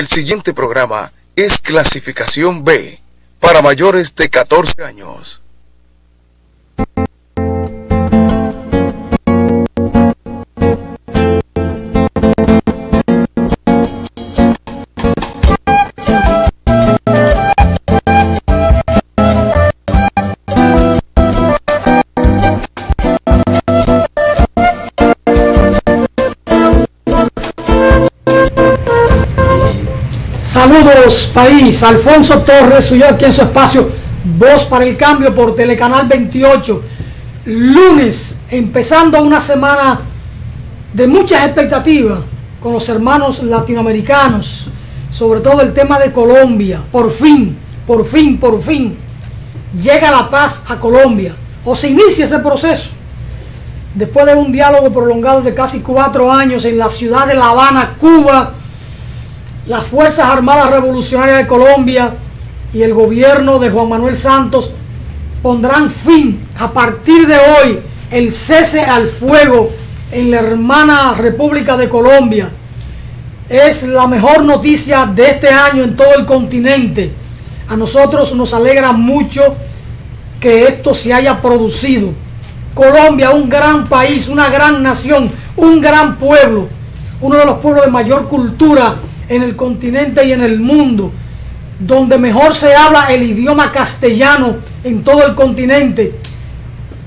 El siguiente programa es clasificación B para mayores de 14 años. Saludos país, Alfonso Torres, soy yo aquí en su espacio Voz para el Cambio por Telecanal 28. Lunes, empezando una semana de muchas expectativas con los hermanos latinoamericanos, sobre todo el tema de Colombia. Por fin llega la paz a Colombia, o se inicia ese proceso después de un diálogo prolongado de casi 4 años en la ciudad de La Habana, Cuba. Las Fuerzas Armadas Revolucionarias de Colombia y el gobierno de Juan Manuel Santos pondrán fin a partir de hoy el cese al fuego en la hermana República de Colombia. Es la mejor noticia de este año en todo el continente. A nosotros nos alegra mucho que esto se haya producido. Colombia, un gran país, una gran nación, un gran pueblo, uno de los pueblos de mayor cultura en el continente y en el mundo, donde mejor se habla el idioma castellano en todo el continente.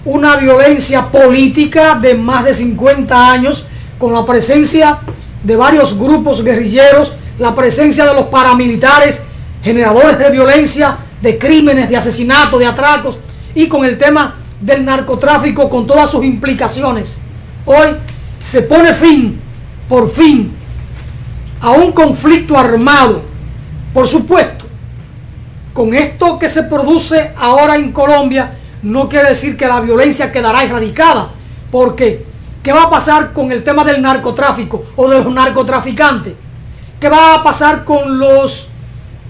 Una violencia política de más de 50 años, con la presencia de varios grupos guerrilleros, la presencia de los paramilitares, generadores de violencia, de crímenes, de asesinatos, de atracos, y con el tema del narcotráfico con todas sus implicaciones. Hoy se pone fin, por fin, a un conflicto armado. Por supuesto, con esto que se produce ahora en Colombia, no quiere decir que la violencia quedará erradicada, porque ¿qué va a pasar con el tema del narcotráfico o de los narcotraficantes? ¿Qué va a pasar con los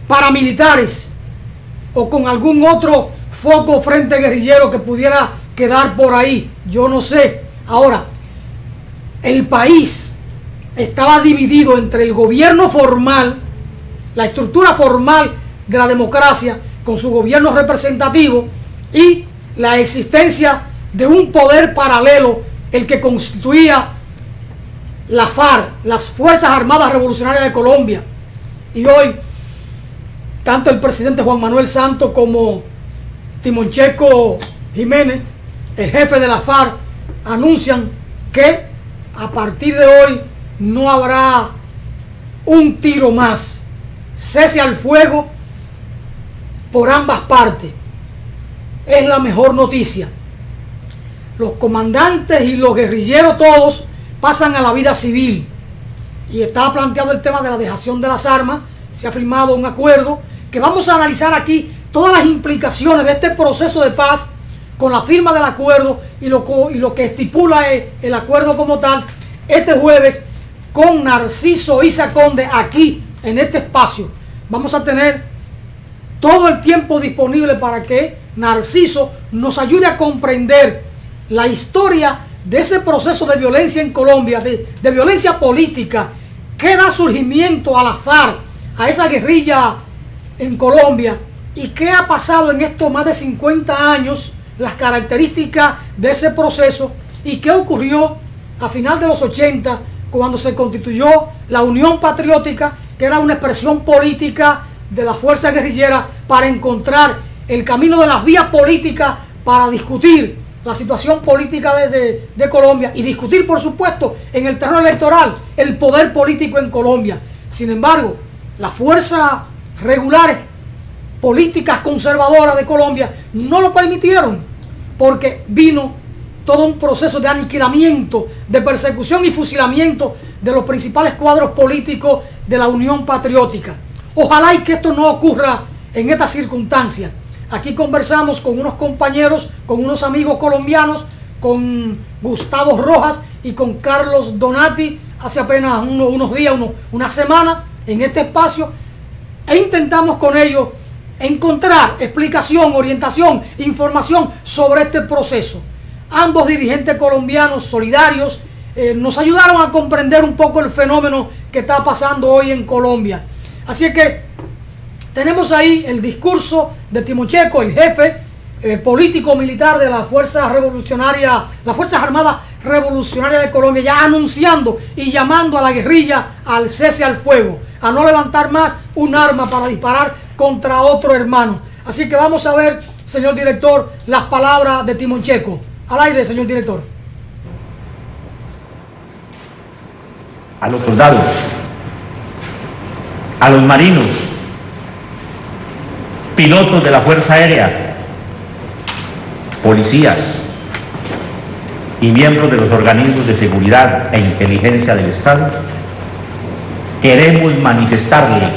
paramilitares o con algún otro foco frente guerrillero que pudiera quedar por ahí? Yo no sé. Ahora, el país estaba dividido entre el gobierno formal, la estructura formal de la democracia, con su gobierno representativo, y la existencia de un poder paralelo, el que constituía la FARC, las Fuerzas Armadas Revolucionarias de Colombia. Y hoy, tanto el presidente Juan Manuel Santos como Timoncheco Jiménez, el jefe de la FARC, anuncian que a partir de hoy no habrá un tiro más, cese al fuego por ambas partes. Es la mejor noticia. Los comandantes y los guerrilleros todos pasan a la vida civil, y está planteado el tema de la dejación de las armas. Se ha firmado un acuerdo que vamos a analizar aquí, todas las implicaciones de este proceso de paz con la firma del acuerdo y lo que estipula el acuerdo como tal, este jueves, con Narciso Isa Conde aquí en este espacio. Vamos a tener todo el tiempo disponible para que Narciso nos ayude a comprender la historia de ese proceso de violencia en Colombia, de violencia política, que da surgimiento a la FARC, a esa guerrilla en Colombia, y qué ha pasado en estos más de 50 años, las características de ese proceso, y qué ocurrió a final de los 80, cuando se constituyó la Unión Patriótica, que era una expresión política de la fuerza guerrillera para encontrar el camino de las vías políticas para discutir la situación política de Colombia, y discutir, por supuesto, en el terreno electoral, el poder político en Colombia. Sin embargo, las fuerzas regulares políticas conservadoras de Colombia no lo permitieron, porque vino todo un proceso de aniquilamiento, de persecución y fusilamiento de los principales cuadros políticos de la Unión Patriótica. Ojalá y que esto no ocurra en estas circunstancias. Aquí conversamos con unos compañeros, con unos amigos colombianos, con Gustavo Rojas y con Carlos Donati, hace apenas unos días, una semana, en este espacio, e intentamos con ellos encontrar explicación, orientación, información sobre este proceso. Ambos dirigentes colombianos solidarios nos ayudaron a comprender un poco el fenómeno que está pasando hoy en Colombia. Así es que tenemos ahí el discurso de Timochenko, el jefe político-militar de la Fuerza Revolucionaria, las Fuerzas Armadas Revolucionarias de Colombia, ya anunciando y llamando a la guerrilla al cese al fuego, a no levantar más un arma para disparar contra otro hermano. Así que vamos a ver, señor director, las palabras de Timochenko. Al aire, señor director. A los soldados, a los marinos, pilotos de la Fuerza Aérea, policías y miembros de los organismos de seguridad e inteligencia del Estado, queremos manifestarle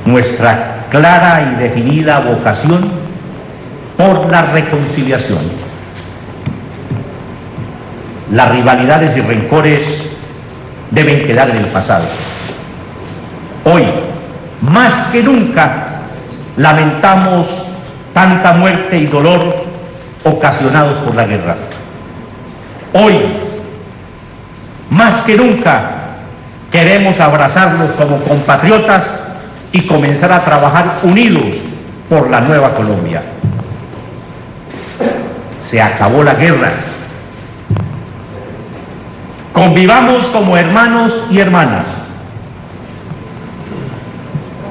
nuestra clara y definida vocación por la reconciliación. Las rivalidades y rencores deben quedar en el pasado. Hoy, más que nunca, lamentamos tanta muerte y dolor ocasionados por la guerra. Hoy, más que nunca, queremos abrazarnos como compatriotas y comenzar a trabajar unidos por la nueva Colombia. Se acabó la guerra. Convivamos como hermanos y hermanas.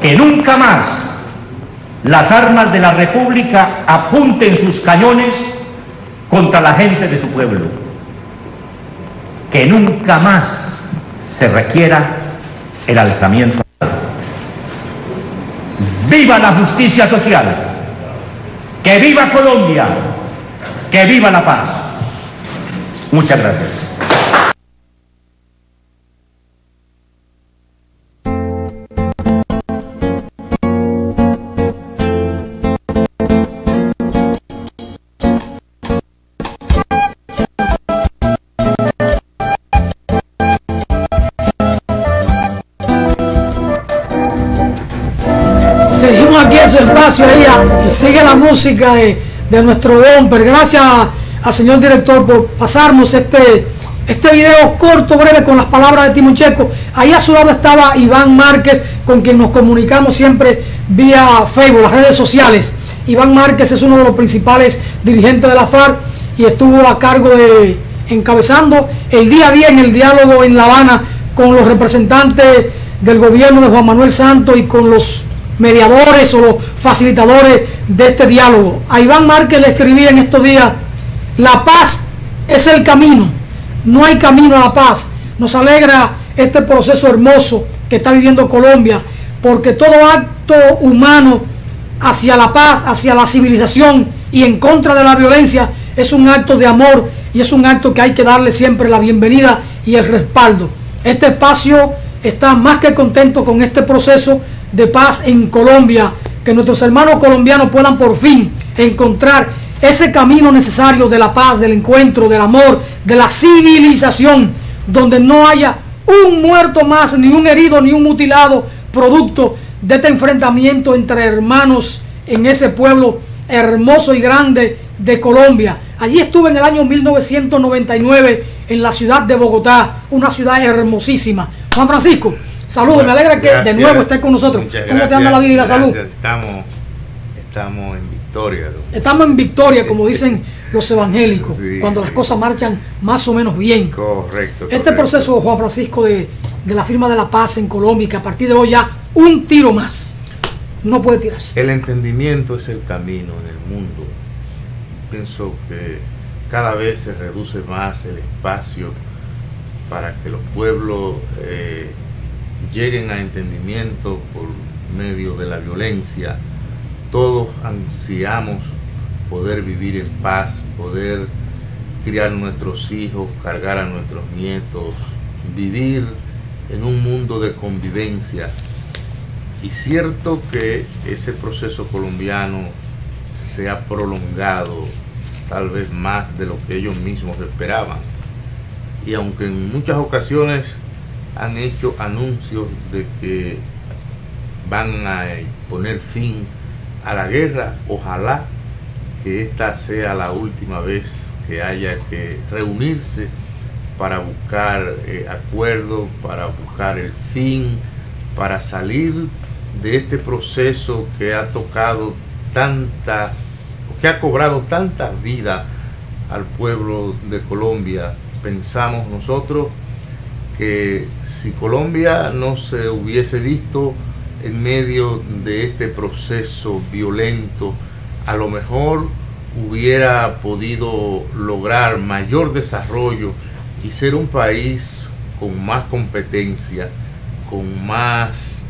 Que nunca más las armas de la República apunten sus cañones contra la gente de su pueblo. Que nunca más se requiera el alzamiento. ¡Viva la justicia social! ¡Que viva Colombia! ¡Que viva la paz! Muchas gracias. Seguimos aquí en su espacio ahí y sigue la música de nuestro bumper. Gracias al señor director por pasarnos este video corto, breve, con las palabras de Timochenko. Ahí a su lado estaba Iván Márquez, con quien nos comunicamos siempre vía Facebook, las redes sociales. Iván Márquez es uno de los principales dirigentes de la FARC y estuvo a cargo de encabezando el día a día en el diálogo en La Habana con los representantes del gobierno de Juan Manuel Santos y con los mediadores o los facilitadores de este diálogo. A Iván Márquez le escribí en estos días: la paz es el camino, no hay camino a la paz. Nos alegra este proceso hermoso que está viviendo Colombia, porque todo acto humano hacia la paz, hacia la civilización y en contra de la violencia es un acto de amor y es un acto que hay que darle siempre la bienvenida y el respaldo. Este espacio está más que contento con este proceso de paz en Colombia, que nuestros hermanos colombianos puedan por fin encontrar ese camino necesario de la paz, del encuentro, del amor, de la civilización, donde no haya un muerto más, ni un herido, ni un mutilado, producto de este enfrentamiento entre hermanos en ese pueblo hermoso y grande de Colombia. Allí estuve en el año 1999 en la ciudad de Bogotá, una ciudad hermosísima. Juan Francisco, saludos, bueno, me alegra que de nuevo estés con nosotros. ¿Cómo te anda la vida y la salud? Estamos en victoria. Estamos en victoria, como dicen los evangélicos, sí, cuando las cosas marchan más o menos bien. Correcto. Este proceso, Juan Francisco, de la firma de la paz en Colombia, que a partir de hoy ya un tiro más no puede tirarse. El entendimiento es el camino en el mundo. Pienso que cada vez se reduce más el espacio para que los pueblos lleguen a entendimiento por medio de la violencia. Todos ansiamos poder vivir en paz, poder criar nuestros hijos, cargar a nuestros nietos, vivir en un mundo de convivencia. Y cierto que ese proceso colombiano se ha prolongado tal vez más de lo que ellos mismos esperaban. Y aunque en muchas ocasiones han hecho anuncios de que van a poner fin a la guerra, ojalá que esta sea la última vez que haya que reunirse para buscar acuerdos, para buscar el fin, para salir de este proceso que ha tocado que ha cobrado tantas vidas al pueblo de Colombia. Pensamos nosotros que si Colombia no se hubiese visto en medio de este proceso violento, a lo mejor hubiera podido lograr mayor desarrollo y ser un país con más competencia, con más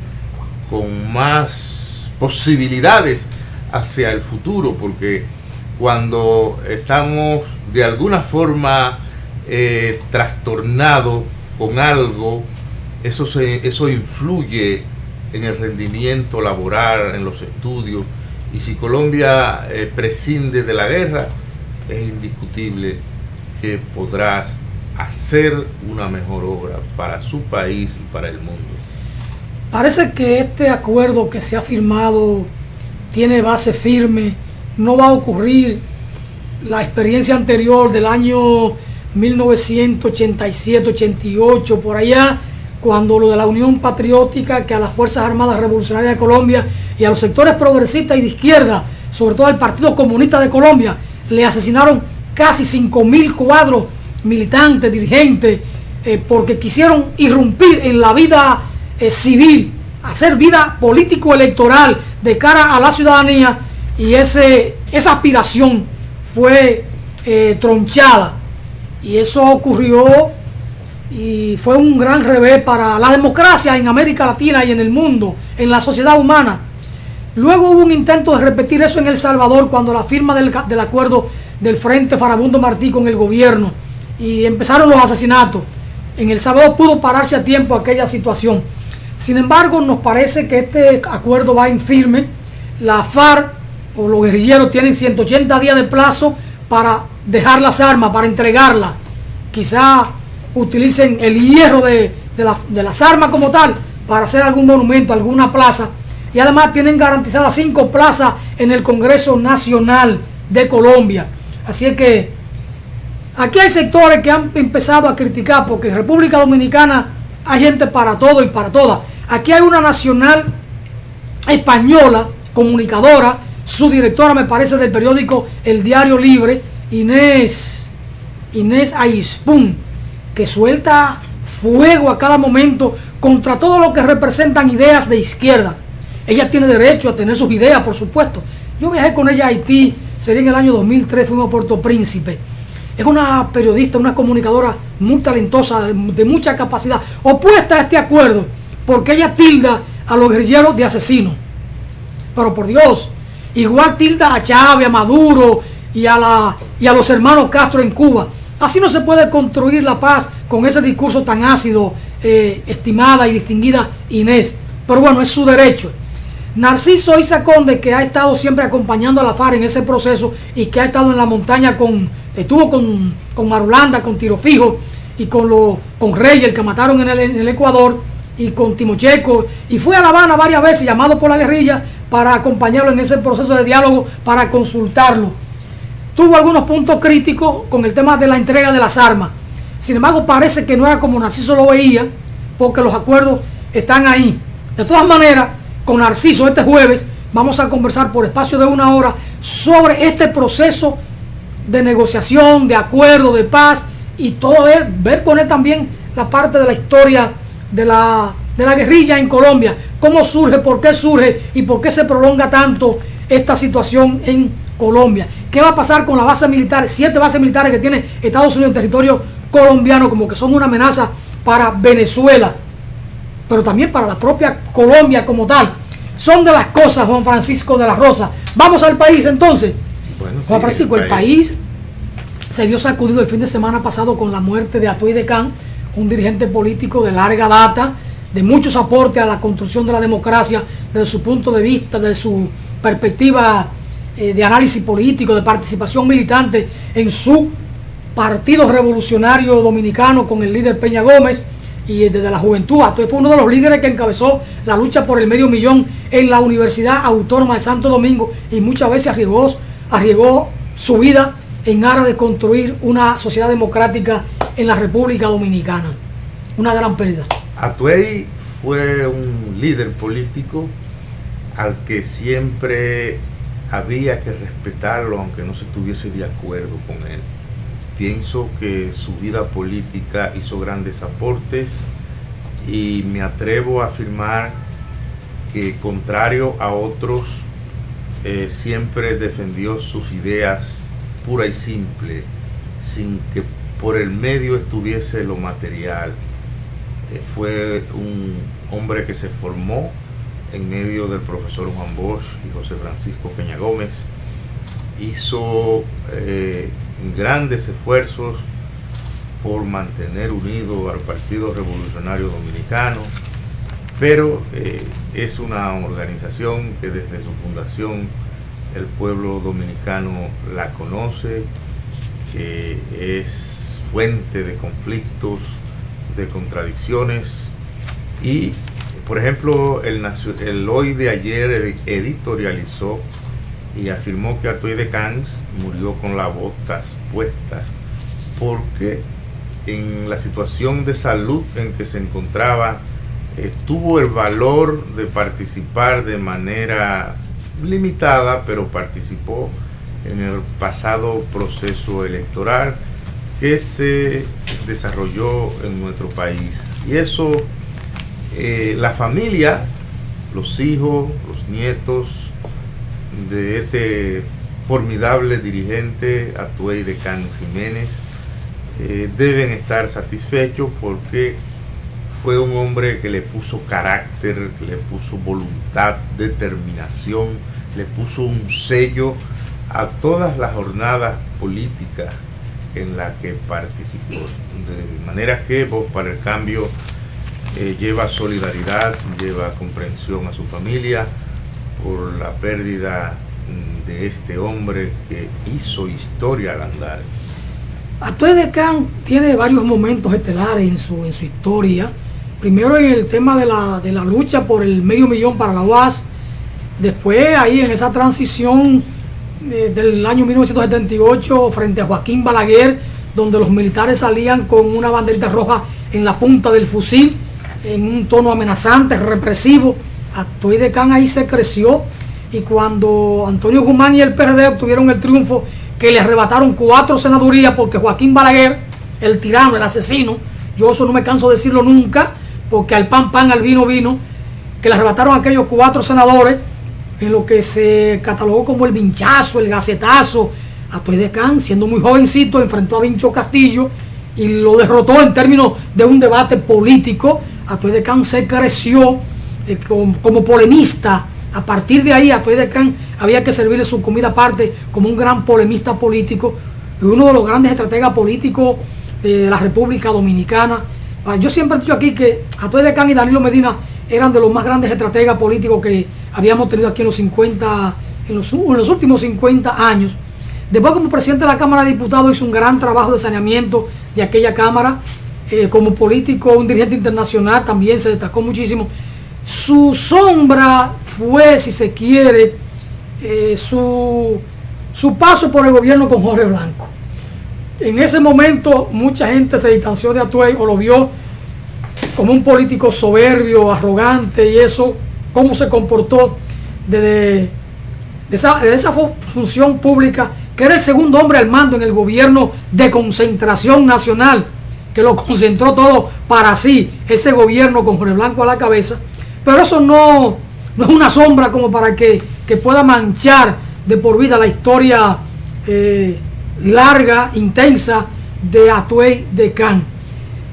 posibilidades hacia el futuro, porque cuando estamos de alguna forma trastornados con algo, eso influye en el rendimiento laboral, en los estudios, y si Colombia prescinde de la guerra, es indiscutible que podrá hacer una mejor obra para su país y para el mundo. Parece que este acuerdo que se ha firmado tiene base firme, no va a ocurrir la experiencia anterior del año 1987-88, por allá, cuando lo de la Unión Patriótica, que a las Fuerzas Armadas Revolucionarias de Colombia y a los sectores progresistas y de izquierda, sobre todo al Partido Comunista de Colombia, le asesinaron casi 5.000 cuadros militantes, dirigentes, porque quisieron irrumpir en la vida civil, hacer vida político-electoral de cara a la ciudadanía, y esa aspiración fue tronchada, y eso ocurrió y fue un gran revés para la democracia en América Latina y en el mundo, en la sociedad humana. Luego hubo un intento de repetir eso en El Salvador, cuando la firma del acuerdo del Frente Farabundo Martí con el gobierno, y empezaron los asesinatos. En El Salvador pudo pararse a tiempo aquella situación. Sin embargo, nos parece que este acuerdo va en firme. La FARC o los guerrilleros tienen 180 días de plazo para dejar las armas, para entregarlas. Quizá utilicen el hierro de las armas como tal para hacer algún monumento, alguna plaza, y además tienen garantizadas 5 plazas en el Congreso Nacional de Colombia. Así es que aquí hay sectores que han empezado a criticar, porque en República Dominicana hay gente para todo y para todas. Aquí hay una nacional española, comunicadora, su directora me parece del periódico El Diario Libre, Inés Aispun, que suelta fuego a cada momento contra todo lo que representan ideas de izquierda. Ella tiene derecho a tener sus ideas, por supuesto. Yo viajé con ella a Haití, sería en el año 2003, fuimos a Puerto Príncipe. Es una periodista, una comunicadora muy talentosa, de mucha capacidad, opuesta a este acuerdo, porque ella tilda a los guerrilleros de asesinos. Pero por Dios, igual tilda a Chávez, a Maduro y a los hermanos Castro en Cuba. Así no se puede construir la paz con ese discurso tan ácido, estimada y distinguida Inés. Pero bueno, es su derecho. Narciso Isa Conde, que ha estado siempre acompañando a la FARC en ese proceso y que ha estado en la montaña estuvo con Marulanda, con Tiro Fijo y con Reyes, el que mataron en el Ecuador, y con Timocheco, y fue a La Habana varias veces llamado por la guerrilla para acompañarlo en ese proceso de diálogo, para consultarlo. Tuvo algunos puntos críticos con el tema de la entrega de las armas. Sin embargo, parece que no era como Narciso lo veía, porque los acuerdos están ahí. De todas maneras, con Narciso este jueves vamos a conversar por espacio de 1 hora sobre este proceso de negociación, de acuerdo, de paz, y todo ver con él también la parte de la historia de la guerrilla en Colombia, cómo surge, por qué surge y por qué se prolonga tanto esta situación en Colombia. ¿Qué va a pasar con las bases militares, 7 bases militares que tiene Estados Unidos en territorio colombiano, como que son una amenaza para Venezuela, pero también para la propia Colombia como tal? Son de las cosas, Juan Francisco de la Rosa. Vamos al país entonces. Bueno, Juan Francisco, el país se vio sacudido el fin de semana pasado con la muerte de Atuey de Can, un dirigente político de larga data, de muchos aportes a la construcción de la democracia, desde su punto de vista, de su perspectiva de análisis político, de participación militante en su Partido Revolucionario Dominicano con el líder Peña Gómez, y desde la juventud. Atuey fue uno de los líderes que encabezó la lucha por el medio millón en la Universidad Autónoma de Santo Domingo, y muchas veces arriesgó su vida en aras de construir una sociedad democrática en la República Dominicana. Una gran pérdida. Atuey fue un líder político al que siempre había que respetarlo aunque no se estuviese de acuerdo con él. Pienso que su vida política hizo grandes aportes y me atrevo a afirmar que, contrario a otros, siempre defendió sus ideas pura y simple, sin que por el medio estuviese lo material. Fue un hombre que se formó en medio del profesor Juan Bosch y José Francisco Peña Gómez. Hizo grandes esfuerzos por mantener unido al Partido Revolucionario Dominicano, pero es una organización que desde su fundación el pueblo dominicano la conoce, que es fuente de conflictos, de contradicciones. Y por ejemplo el Hoy de ayer editorializó y afirmó que Atuey de Cans murió con las botas puestas porque en la situación de salud en que se encontraba tuvo el valor de participar de manera limitada, pero participó en el pasado proceso electoral que se desarrolló en nuestro país. Y eso, la familia, los hijos, los nietos de este formidable dirigente Atuey de Cans Jiménez deben estar satisfechos porque fue un hombre que le puso carácter, que le puso voluntad, determinación, le puso un sello a todas las jornadas políticas en las que participó. De manera que Voz para el Cambio lleva solidaridad, lleva comprensión a su familia por la pérdida de este hombre que hizo historia al andar. Atuey de Cans tiene varios momentos estelares en su historia. Primero en el tema de la lucha por el $500,000 para la UAS. Después ahí en esa transición del año 1978 frente a Joaquín Balaguer, donde los militares salían con una banderita roja en la punta del fusil, en un tono amenazante, represivo. Atuey de Cans ahí se creció, y cuando Antonio Guzmán y el PRD obtuvieron el triunfo, que le arrebataron 4 senadurías porque Joaquín Balaguer, el tirano, el asesino, yo eso no me canso de decirlo nunca, porque al pan pan, al vino vino, que le arrebataron a aquellos 4 senadores, en lo que se catalogó como el vinchazo, el gacetazo. Atuey de Cans, siendo muy jovencito, enfrentó a Vincho Castillo y lo derrotó en términos de un debate político. Atuey de Cans se creció como polemista. A partir de ahí, a Atuey de Cans había que servirle su comida aparte como un gran polemista político y uno de los grandes estrategas políticos de la República Dominicana. Yo siempre he dicho aquí que Atuey de Cans y Danilo Medina eran de los más grandes estrategas políticos que habíamos tenido aquí en los últimos 50 años. Después, como presidente de la Cámara de Diputados, hizo un gran trabajo de saneamiento de aquella Cámara. Como político, un dirigente internacional, también se destacó muchísimo. Su sombra fue, si se quiere, su paso por el gobierno con Jorge Blanco. En ese momento mucha gente se distanció de Atuey o lo vio como un político soberbio, arrogante, y eso, cómo se comportó de esa función pública, que era el segundo hombre al mando en el gobierno de concentración nacional, que lo concentró todo para sí, ese gobierno con Jorge Blanco a la cabeza. Pero eso no es una sombra como para que pueda manchar de por vida la historia larga, intensa de Atuey de Cans.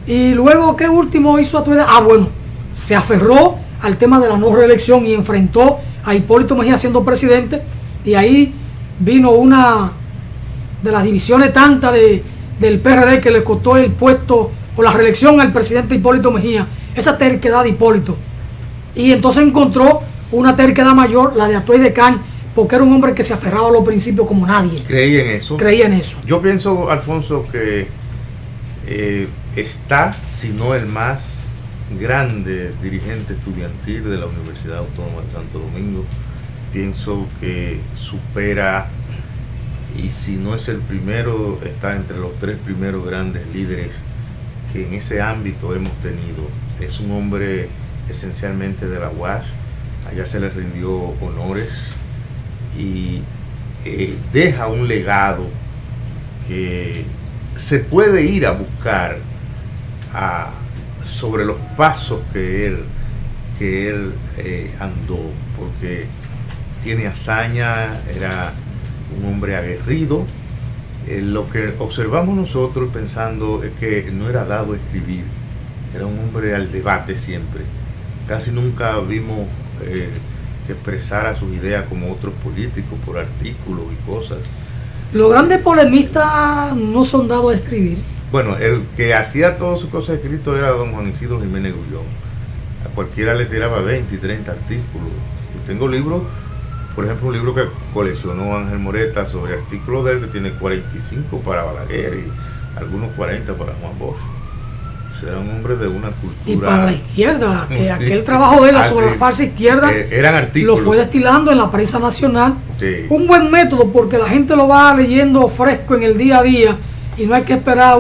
Y luego, ¿qué último hizo Atuey de Cans? Bueno, se aferró al tema de la no reelección y enfrentó a Hipólito Mejía siendo presidente, y ahí vino una de las divisiones tantas del PRD que le costó el puesto o la reelección al presidente Hipólito Mejía, esa terquedad de Hipólito. Y entonces encontró una terquedad mayor, la de Atuey de Cans, porque era un hombre que se aferraba a los principios como nadie. Creía en eso. Creía en eso. Yo pienso, Alfonso, que está, si no el más grande dirigente estudiantil de la Universidad Autónoma de Santo Domingo. Pienso que supera, y si no es el primero, está entre los 3 primeros grandes líderes que en ese ámbito hemos tenido. Es un hombre esencialmente de la UAS. Allá se le rindió honores y deja un legado que se puede ir a buscar sobre los pasos que él andó, porque tiene hazaña, era un hombre aguerrido. Lo que observamos nosotros pensando es que no era dado a escribir, era un hombre al debate siempre. Casi nunca vimos que expresara sus ideas como otros políticos por artículos y cosas. Los grandes polemistas no son dados a escribir. Bueno, el que hacía todas sus cosas escritas era don Juan Isidro Jiménez Grullón. A cualquiera le tiraba 20 y 30 artículos. Yo tengo libros, por ejemplo, un libro que coleccionó Ángel Moreta sobre artículos de él, que tiene 45 para Balaguer y algunos 40 para Juan Bosch. Era un hombre de una cultura. Y para la izquierda, aquel trabajo de él sobre la falsa izquierda, eran artículos. Lo fue destilando en la prensa nacional. Sí. Un buen método, porque la gente lo va leyendo fresco en el día a día y no hay que esperar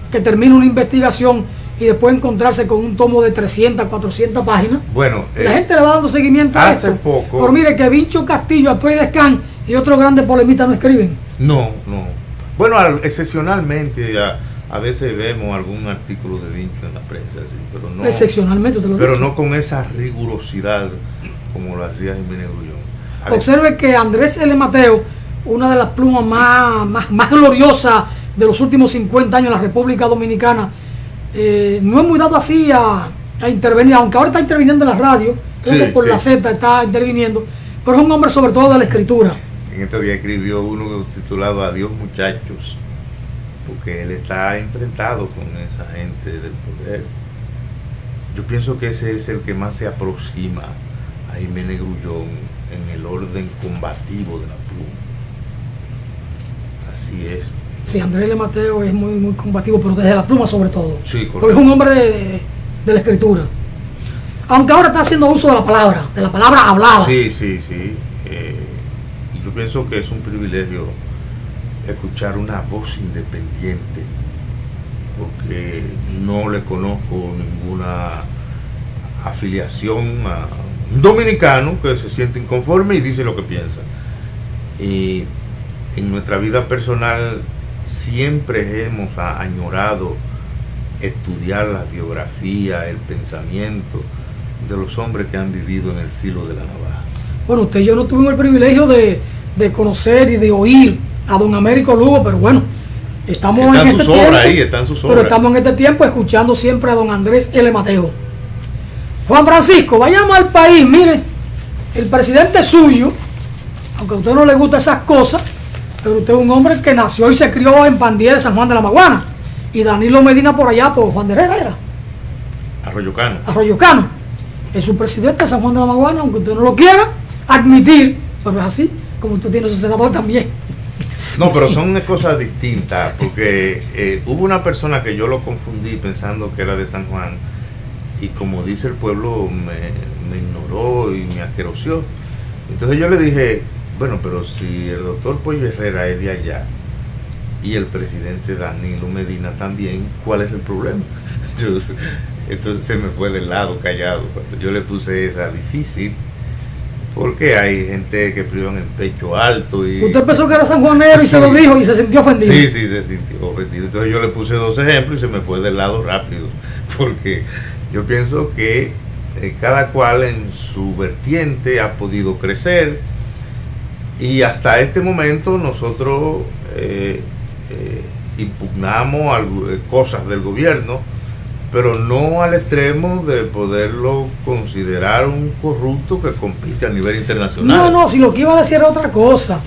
que termine una investigación y después encontrarse con un tomo de 300, 400 páginas. Bueno, la gente le va dando seguimiento a esto. Poco. Pero mire que Vincho Castillo, Atuey Descán y otros grandes polemistas no escriben. No. Bueno, excepcionalmente a veces vemos algún artículo de Vincho en la prensa, sí, pero no. Excepcionalmente, te lo pero digo. No con esa rigurosidad como lo hacía Jiménez Grullón. Observe que Andrés L. Mateo, una de las plumas más gloriosas de los últimos 50 años en la República Dominicana, no es muy dado así a intervenir, aunque ahora está interviniendo en la radio, creo que por la Z está interviniendo, pero es un hombre sobre todo de la escritura. En estos días escribió uno titulado Adiós muchachos, porque él está enfrentado con esa gente del poder. Yo pienso que ese es el que más se aproxima a Jiménez Grullón en el orden combativo de la pluma. Así es. Sí, Andrés L. Mateo es muy combativo, pero desde la pluma sobre todo. Sí, correcto. Porque es un hombre de la escritura. Aunque ahora está haciendo uso de la palabra hablada. Sí. Y yo pienso que es un privilegio escuchar una voz independiente, porque no le conozco ninguna afiliación a un dominicano que se siente inconforme y dice lo que piensa. Y en nuestra vida personal siempre hemos añorado estudiar la biografía, el pensamiento de los hombres que han vivido en el filo de la navaja. Bueno, usted y yo no tuvimos el privilegio de conocer y de oír a don Américo Lugo, pero bueno, estamos en este tiempo. Pero estamos en este tiempo escuchando siempre a don Andrés L. Mateo. Juan Francisco, vayamos al país. Mire, el presidente suyo, aunque a usted no le gusta esas cosas, pero usted es un hombre que nació y se crió en Pandilla de San Juan de la Maguana, y Danilo Medina por allá, por Juan de Herrera era Arroyo Cano, es su presidente de San Juan de la Maguana, aunque usted no lo quiera admitir, pero es así, como usted tiene su senador también. No, pero son cosas distintas, porque hubo una persona que yo lo confundí pensando que era de San Juan, y como dice el pueblo, me ignoró y me asquerosió. Entonces yo le dije, bueno, pero si el doctor Pollo Herrera es de allá y el presidente Danilo Medina también, ¿cuál es el problema? Entonces se me fue del lado callado cuando yo le puse esa difícil, porque hay gente que privan en pecho alto. Y usted pensó que era sanjuanero y se lo dijo y se sintió ofendido. Sí, se sintió ofendido. Entonces yo le puse 2 ejemplos y se me fue del lado rápido, porque yo pienso que cada cual en su vertiente ha podido crecer, y hasta este momento nosotros impugnamos cosas del gobierno, pero no al extremo de poderlo considerar un corrupto que compite a nivel internacional. No, si lo que iba a decir era otra cosa.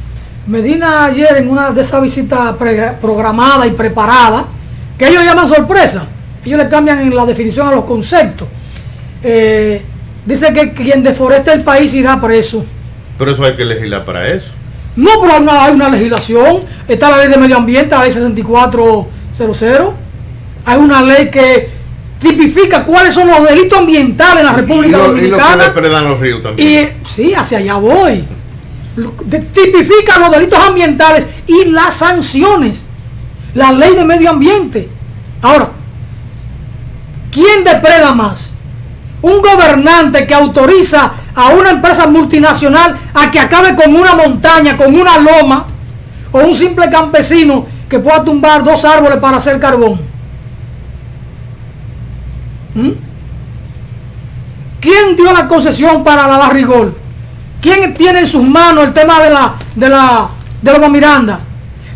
Medina ayer, en una de esas visitas programada y preparada, que ellos llaman sorpresa, ellos le cambian en la definición a los conceptos, dice que quien deforeste el país irá preso. Pero eso hay que legislar para eso. No, pero hay una legislación. Está la ley de medio ambiente, la ley 6400. Hay una ley que tipifica cuáles son los delitos ambientales en la República Dominicana. Y lo que depredan los ríos también. Y sí, hacia allá voy. Tipifica los delitos ambientales y las sanciones. La ley de medio ambiente. Ahora, ¿quién depreda más? un gobernante que autoriza a una empresa multinacional a que acabe con una montaña, con una loma, o un simple campesino que pueda tumbar 2 árboles para hacer carbón? ¿Quién dio la concesión para la Barrigol? ¿Quién tiene en sus manos el tema de Loma Miranda?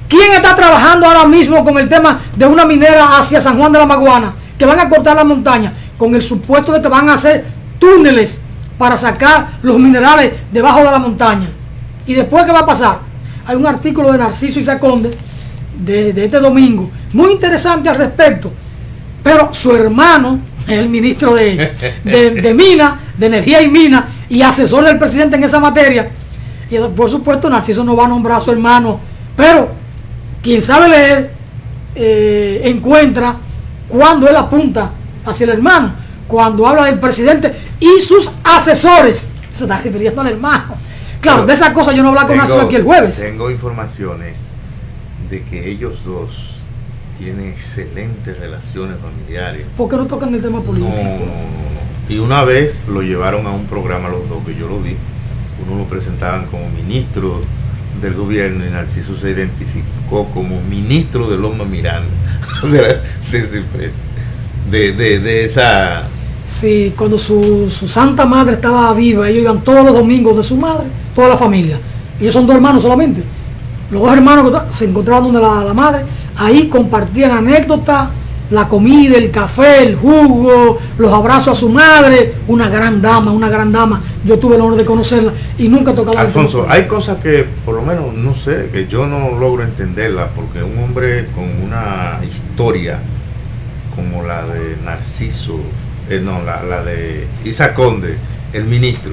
¿Quién está trabajando ahora mismo con el tema de una minera hacia San Juan de la Maguana, que van a cortar la montaña con el supuesto de que van a hacer túneles para sacar los minerales debajo de la montaña? ¿Y después qué va a pasar? Hay un artículo de Narciso Izaconde de este domingo muy interesante al respecto, pero su hermano, el ministro de Minas, de Energía y Minas, y asesor del presidente en esa materia, y por supuesto Narciso no va a nombrar a su hermano, pero quien sabe leer encuentra cuando él apunta hacia el hermano, cuando habla del presidente y sus asesores, se está refiriendo al hermano. Claro, pero de esas cosas yo no hablaba con Narciso aquí el jueves. Tengo informaciones de que ellos dos tienen excelentes relaciones familiares. ¿Por qué no tocan el tema político? No. Y una vez lo llevaron a un programa los dos, que yo lo vi. Uno lo presentaban como ministro del gobierno y Narciso se identificó como ministro de Loma Miranda, de esa... Sí, cuando su santa madre estaba viva, ellos iban todos los domingos de su madre, toda la familia. Ellos son 2 hermanos solamente. Los 2 hermanos que se encontraban donde la madre, ahí compartían anécdotas, la comida, el café, el jugo, los abrazos a su madre, una gran dama. Yo tuve el honor de conocerla y nunca tocaba. Alfonso, hay cosas que por lo menos no sé, que yo no logro entenderla, porque un hombre con una historia como la de Narciso, la de Izaconde, el ministro,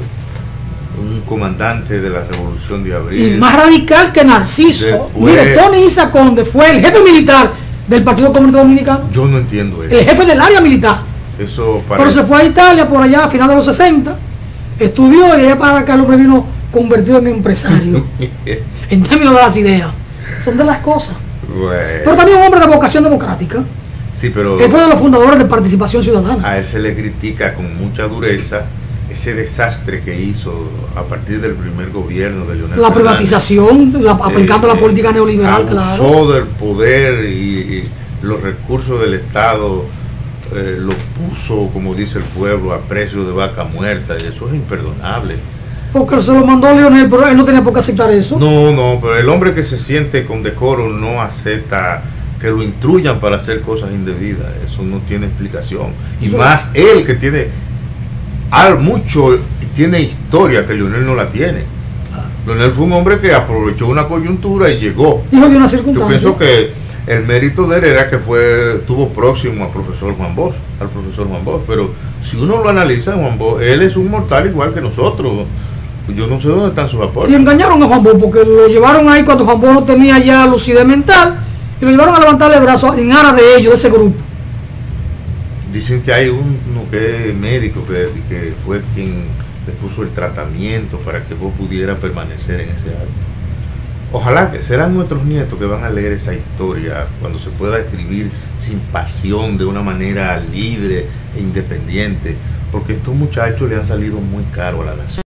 un comandante de la Revolución de Abril, y más radical que Narciso. Después, mire, Tony Izaconde fue el jefe militar del Partido Comunista Dominicano. Yo no entiendo eso. El jefe del área militar. Eso parece... Pero se fue a Italia por allá a finales de los 60, estudió y allá para acá el hombre vino convertido en empresario. En términos de las ideas. Son de las cosas. Bueno. Pero también un hombre de vocación democrática. Sí, pero él fue de los fundadores de Participación Ciudadana. A él se le critica con mucha dureza ese desastre que hizo a partir del primer gobierno de Leonel la Fernández, privatización, aplicando la política neoliberal, abusó del poder y los recursos del Estado, los puso, como dice el pueblo, a precio de vaca muerta, y eso es imperdonable. Porque se lo mandó Leonel, pero él no tenía por qué aceptar eso. No, pero el hombre que se siente con decoro no acepta que lo instruyan para hacer cosas indebidas. Eso no tiene explicación. Y más él, que tiene tiene historia que Leonel no la tiene. Leonel fue un hombre que aprovechó una coyuntura y llegó. Hijo de una circunstancia. Yo pienso que el mérito de él era que estuvo próximo al profesor Juan Bosch, pero si uno lo analiza, Juan Bosch, él es un mortal igual que nosotros. Yo no sé dónde están sus aportes. Y engañaron a Juan Bosch porque lo llevaron ahí cuando Juan Bosch no tenía ya lucidez mental y lo llevaron a levantarle el brazo en aras de ellos, de ese grupo. Dicen que hay uno que es médico que fue quien le puso el tratamiento para que vos pudiera permanecer en ese acto. Ojalá que serán nuestros nietos que van a leer esa historia cuando se pueda escribir sin pasión, de una manera libre e independiente, porque estos muchachos le han salido muy caro a la nación.